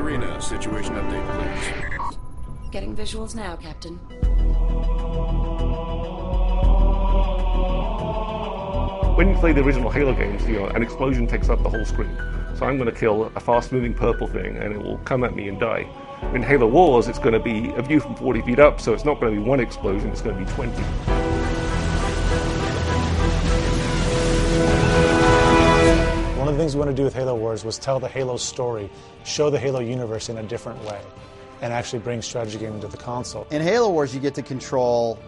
arena. Situation update, please. Getting visuals now, Captain. When you play the original Halo games, an explosion takes up the whole screen. So I'm going to kill a fast-moving purple thing, and it will come at me and die. In Halo Wars, it's going to be a view from 40 feet up, so it's not going to be one explosion, it's going to be 20. One of the things we want to do with Halo Wars was tell the Halo story, show the Halo universe in a different way, and actually bring strategy gaming to the console. In Halo Wars, you get to control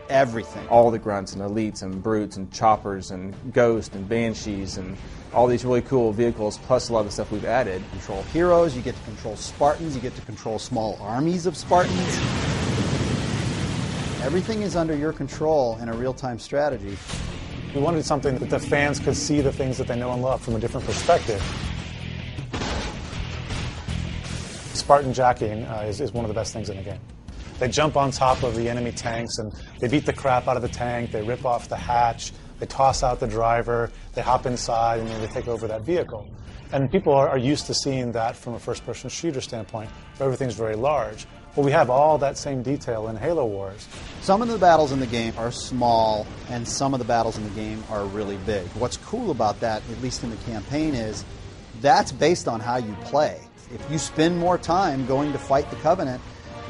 everything. All the grunts and elites and brutes and choppers and ghosts and banshees and all these really cool vehicles, plus a lot of the stuff we've added. Control heroes, you get to control Spartans, you get to control small armies of Spartans. Everything is under your control in a real-time strategy. We wanted something that the fans could see the things that they know and love from a different perspective. Spartan jacking is one of the best things in the game. They jump on top of the enemy tanks and they beat the crap out of the tank, they rip off the hatch, they toss out the driver, they hop inside, and then they take over that vehicle. And people are used to seeing that from a first-person shooter standpoint, where everything's very large. Well, we have all that same detail in Halo Wars. Some of the battles in the game are small, and some of the battles in the game are really big. What's cool about that, at least in the campaign, is that's based on how you play. If you spend more time going to fight the Covenant,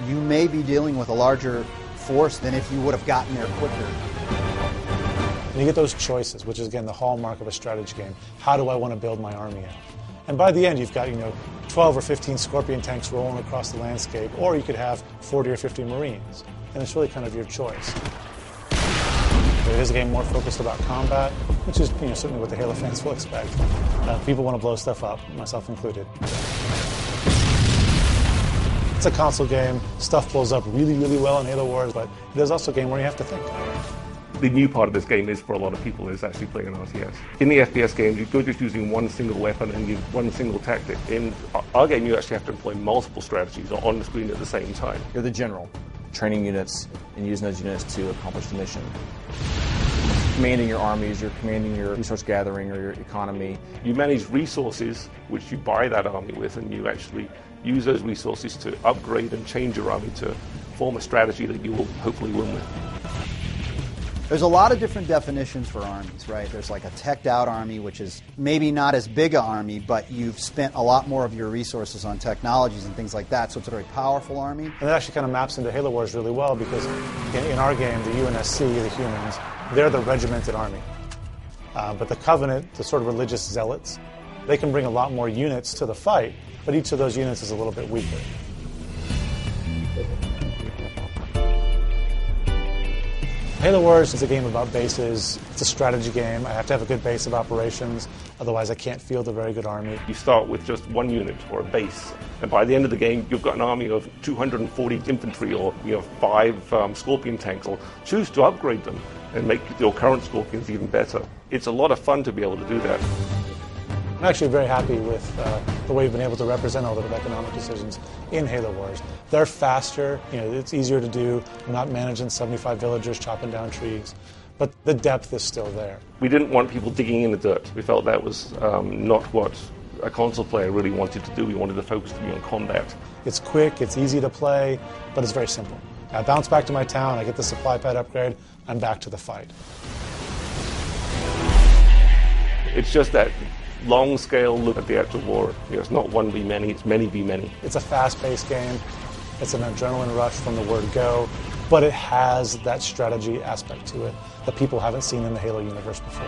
you may be dealing with a larger force than if you would have gotten there quicker. And you get those choices, which is, again, the hallmark of a strategy game. How do I want to build my army out? And by the end, you've got 12 or 15 Scorpion tanks rolling across the landscape, or you could have 40 or 50 Marines. And it's really kind of your choice. It is a game more focused about combat, which is certainly what the Halo fans will expect. People want to blow stuff up, myself included. It's a console game. Stuff blows up really, really well in Halo Wars, but it is also a game where you have to think. The new part of this game is, for a lot of people, is actually playing an RTS. In the FPS games, you're just using one single weapon and use one single tactic. In our game, you actually have to employ multiple strategies on the screen at the same time. You're the general, training units and using those units to accomplish the mission. Commanding your armies, you're commanding your resource gathering or your economy. You manage resources, which you buy that army with, and you actually use those resources to upgrade and change your army to form a strategy that you will hopefully win with. There's a lot of different definitions for armies, right? There's like a teched out army, which is maybe not as big an army, but you've spent a lot more of your resources on technologies and things like that, so it's a very powerful army. And it actually kind of maps into Halo Wars really well, because in our game, the UNSC, the humans, they're the regimented army. But the Covenant, the sort of religious zealots, they can bring a lot more units to the fight, but each of those units is a little bit weaker. Halo Wars is a game about bases. It's a strategy game. I have to have a good base of operations, otherwise I can't field a very good army. You start with just one unit or a base, and by the end of the game, you've got an army of 240 infantry or 5 Scorpion tanks. Or choose to upgrade them and make your current Scorpions even better. It's a lot of fun to be able to do that. I'm actually very happy with the way we've been able to represent all the economic decisions in Halo Wars. They're faster, it's easier to do. I'm not managing 75 villagers chopping down trees, but the depth is still there. We didn't want people digging in the dirt. We felt that was not what a console player really wanted to do. We wanted the focus to be on combat. It's quick, it's easy to play, but it's very simple. I bounce back to my town, I get the supply pad upgrade, I'm back to the fight. It's just that long-scale look at the actual war. It's not 1v many, it's many v many. It's a fast-paced game. It's an adrenaline rush from the word go, but it has that strategy aspect to it that people haven't seen in the Halo universe before.